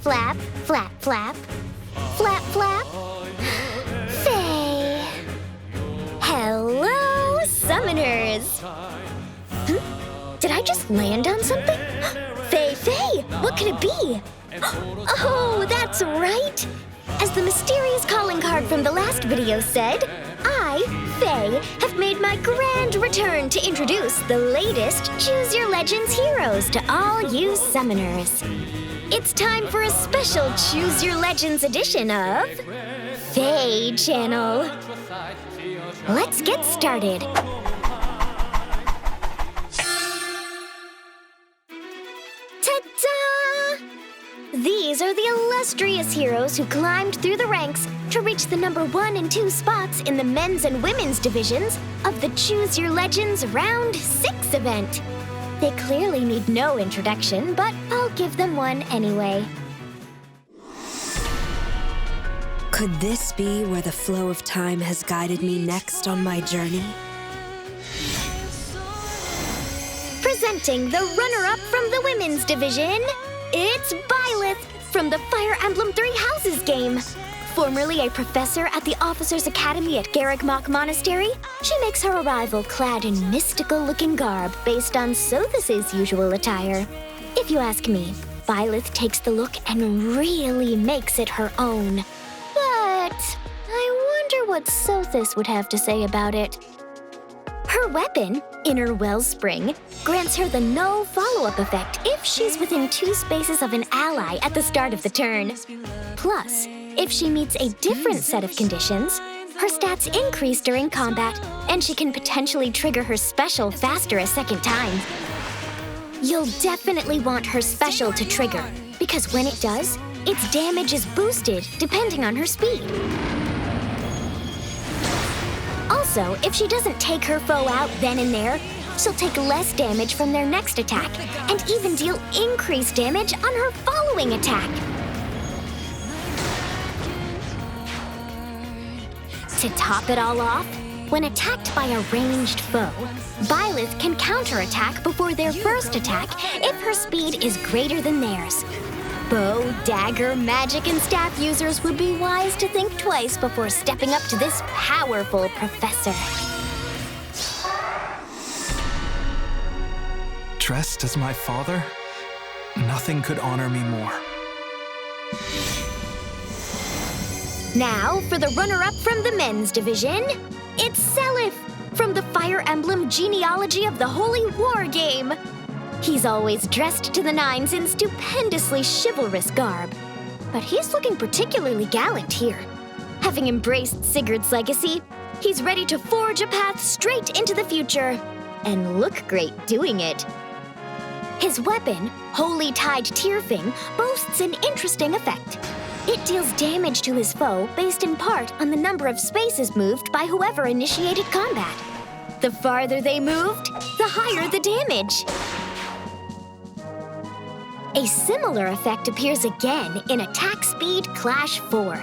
flap, flap, flap. Flap, flap. Faye. Hello, summoners. Did I just land on something? Faye, what could it be? Oh, that's right. As the mysterious calling card from the last video said, I, Faye, have made my grand return to introduce the latest Choose Your Legends heroes to all you summoners. It's time for a special Choose Your Legends edition of Faye Channel. Let's get started. Ta-da! These are the illustrious heroes who climbed through the ranks to reach the number 1 and 2 spots in the men's and women's divisions of the Choose Your Legends Round 6 event. They clearly need no introduction, but I'll give them one anyway. Could this be where the flow of time has guided me next on my journey? Presenting the runner-up from the women's division, it's Byleth from the Fire Emblem Three Houses game. Formerly a professor at the Officers' Academy at Garreg Monastery, she makes her arrival clad in mystical-looking garb based on Sothis' usual attire. If you ask me, Byleth takes the look and really makes it her own. But I wonder what Sothis would have to say about it. Her weapon, Inner Wellspring, grants her the no follow-up effect if she's within 2 spaces of an ally at the start of the turn. Plus, if she meets a different set of conditions, her stats increase during combat, and she can potentially trigger her special faster a second time. You'll definitely want her special to trigger, because when it does, its damage is boosted depending on her speed. Also, if she doesn't take her foe out then and there, she'll take less damage from their next attack, and even deal increased damage on her following attack. To top it all off, when attacked by a ranged foe, Byleth can counterattack before their first attack if her speed is greater than theirs. Bow, dagger, magic, and staff users would be wise to think twice before stepping up to this powerful professor. Dressed as my father, nothing could honor me more. Now, for the runner-up from the men's division, it's Seliph from the Fire Emblem Genealogy of the Holy War game. He's always dressed to the nines in stupendously chivalrous garb, but he's looking particularly gallant here. Having embraced Sigurd's legacy, he's ready to forge a path straight into the future, and look great doing it. His weapon, Holy Tide Tearfing, boasts an interesting effect. It deals damage to his foe based in part on the number of spaces moved by whoever initiated combat. The farther they moved, the higher the damage. A similar effect appears again in Attack Speed Clash 4,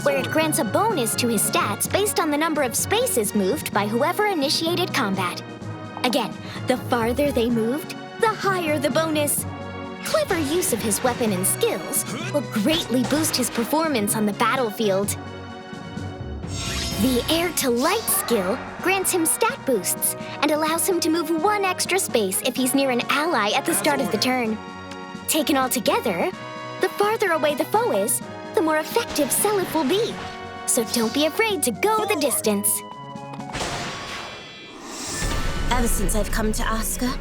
where it grants a bonus to his stats based on the number of spaces moved by whoever initiated combat. Again, the farther they moved, the higher the bonus. Clever use of his weapon and skills will greatly boost his performance on the battlefield. The Air to Light skill grants him stat boosts and allows him to move 1 extra space if he's near an ally at the start of the turn. Taken all together, the farther away the foe is, the more effective Seliph will be. So don't be afraid to go the distance. Ever since I've come to Asker,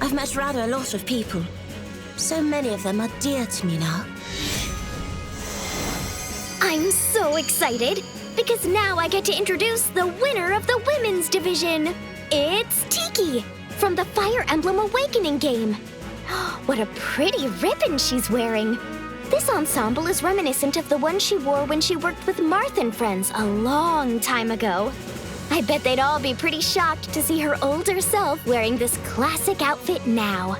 I've met rather a lot of people. So many of them are dear to me now. I'm so excited, because now I get to introduce the winner of the women's division. It's Tiki from the Fire Emblem Awakening game. What a pretty ribbon she's wearing. This ensemble is reminiscent of the one she wore when she worked with Marth and Friends a long time ago. I bet they'd all be pretty shocked to see her older self wearing this classic outfit now.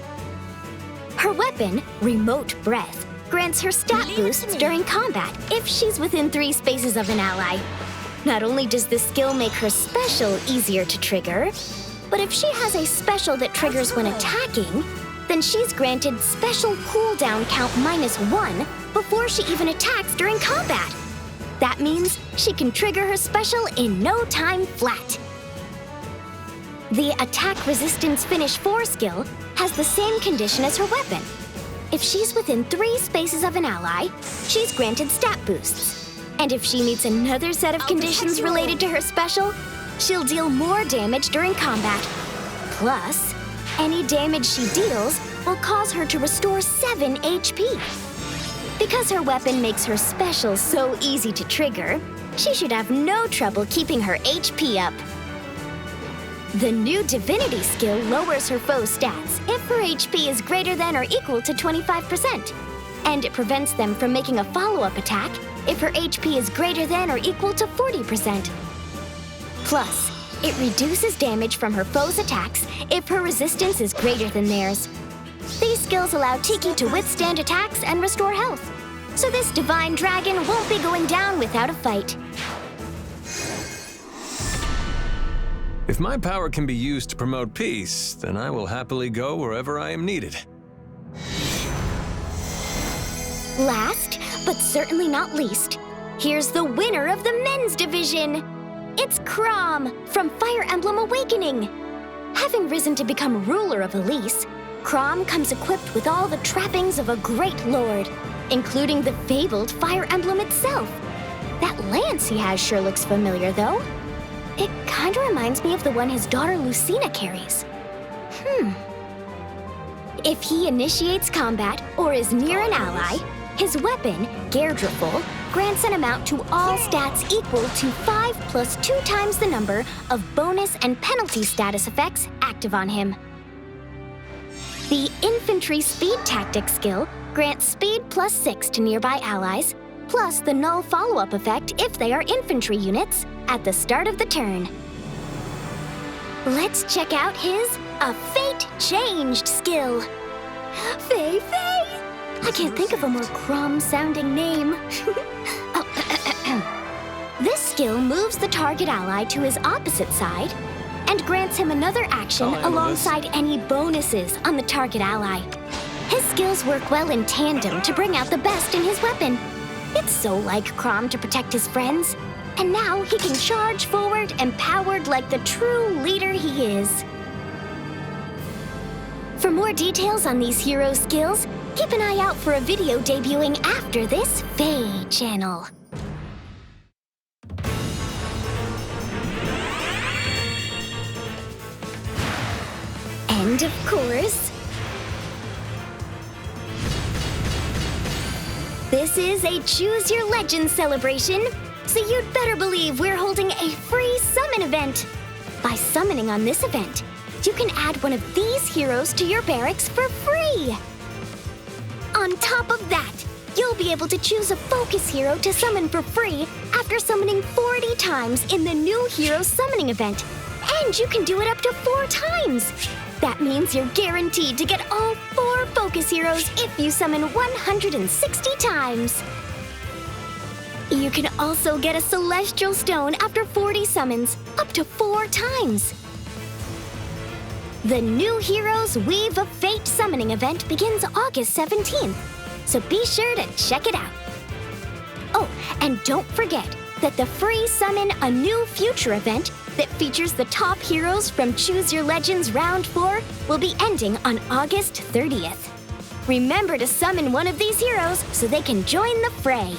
Her weapon, Remote Breath, grants her stat boosts during combat if she's within 3 spaces of an ally. Not only does this skill make her special easier to trigger, but if she has a special that triggers when attacking, then she's granted special cooldown count -1 before she even attacks during combat. That means she can trigger her special in no time flat. The Attack Resistance Finish 4 skill has the same condition as her weapon. If she's within 3 spaces of an ally, she's granted stat boosts. And if she meets another set of conditions related to her special, she'll deal more damage during combat. Plus, any damage she deals will cause her to restore 7 HP. Because her weapon makes her special so easy to trigger, she should have no trouble keeping her HP up. The new Divinity skill lowers her foe stats if her HP is greater than or equal to 25%, and it prevents them from making a follow-up attack if her HP is greater than or equal to 40%. Plus, it reduces damage from her foe's attacks if her resistance is greater than theirs. These skills allow Tiki to withstand attacks and restore health, so this divine dragon won't be going down without a fight. If my power can be used to promote peace, then I will happily go wherever I am needed. Last, but certainly not least, here's the winner of the men's division. It's Chrom from Fire Emblem Awakening. Having risen to become ruler of Elise, Chrom comes equipped with all the trappings of a great lord, including the fabled Fire Emblem itself. That lance he has sure looks familiar, though. It kinda reminds me of the one his daughter Lucina carries. If he initiates combat or is near an ally, his weapon, Gairdrifle, grants an amount to all stats equal to 5 plus 2 times the number of bonus and penalty status effects active on him. The Infantry Speed Tactic skill grants speed plus 6 to nearby allies, plus the null follow-up effect if they are infantry units at the start of the turn. Let's check out his A Fate Changed skill. Fei Fei! I can't think of a more Chrom-sounding name. This skill moves the target ally to his opposite side and grants him another action alongside any bonuses on the target ally. His skills work well in tandem to bring out the best in his weapon. It's so like Chrom to protect his friends, and now he can charge forward empowered like the true leader he is. For more details on these hero skills, keep an eye out for a video debuting after this Fei channel. And of course, this is a Choose Your Legend celebration, so you'd better believe we're holding a free summon event. By summoning on this event, you can add one of these heroes to your barracks for free. On top of that, you'll be able to choose a focus hero to summon for free after summoning 40 times in the new hero summoning event. And you can do it up to 4 times. That means you're guaranteed to get all 4 focus heroes if you summon 160 times. You can also get a Celestial Stone after 40 summons, up to 4 times. The New Heroes Weave of Fate summoning event begins August 17th, so be sure to check it out. Oh, and don't forget that the free Summon a New Future event that features the top heroes from Choose Your Legends Round 4 will be ending on August 30th. Remember to summon one of these heroes so they can join the fray.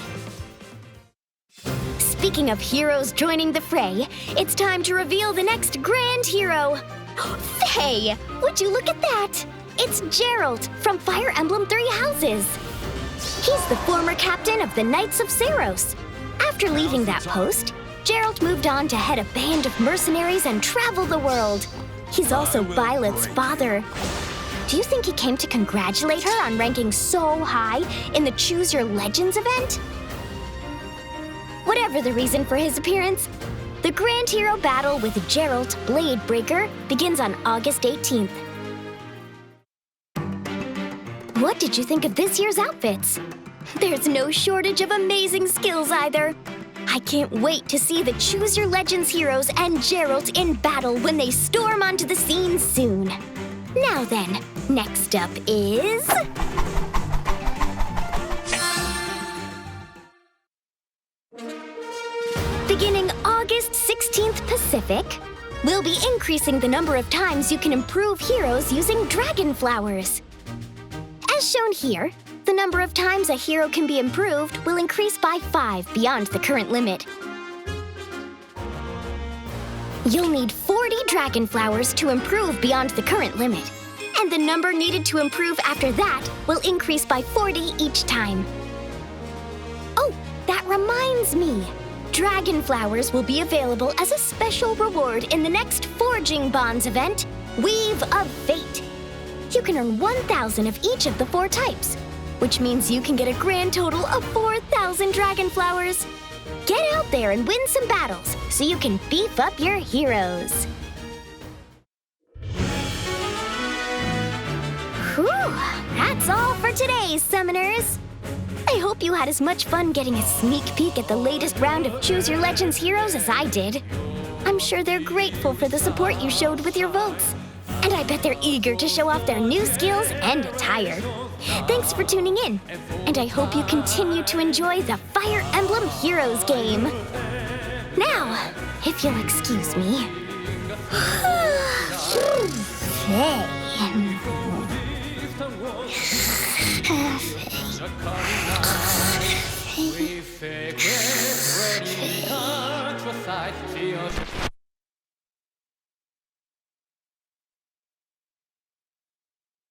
Speaking of heroes joining the fray, it's time to reveal the next grand hero. Fei, would you look at that? It's Jeralt from Fire Emblem Three Houses. He's the former captain of the Knights of Seiros. After leaving that post, Jeralt moved on to head a band of mercenaries and travel the world. He's also Byleth's father. Do you think he came to congratulate her on ranking so high in the Choose Your Legends event? Whatever the reason for his appearance, the Grand Hero battle with Jeralt Bladebreaker begins on August 18th. What did you think of this year's outfits? There's no shortage of amazing skills either. I can't wait to see the Choose Your Legends heroes and Jeralt in battle when they storm onto the scene soon. Now then, Next up is... Beginning August 16th Pacific, we'll be increasing the number of times you can improve heroes using dragon flowers. As shown here, the number of times a hero can be improved will increase by 5 beyond the current limit. You'll need 40 dragon flowers to improve beyond the current limit, and the number needed to improve after that will increase by 40 each time. Oh, that reminds me! Dragon flowers will be available as a special reward in the next Forging Bonds event, Weave of Fate. You can earn 1,000 of each of the 4 types, which means you can get a grand total of 4,000 dragon flowers. Get out there and win some battles so you can beef up your heroes. Whew, that's all for today, Summoners. I hope you had as much fun getting a sneak peek at the latest round of Choose Your Legends heroes as I did. I'm sure they're grateful for the support you showed with your votes. And I bet they're eager to show off their new skills and attire. Thanks for tuning in, and I hope you continue to enjoy the Fire Emblem Heroes game. Now, if you'll excuse me. Hey.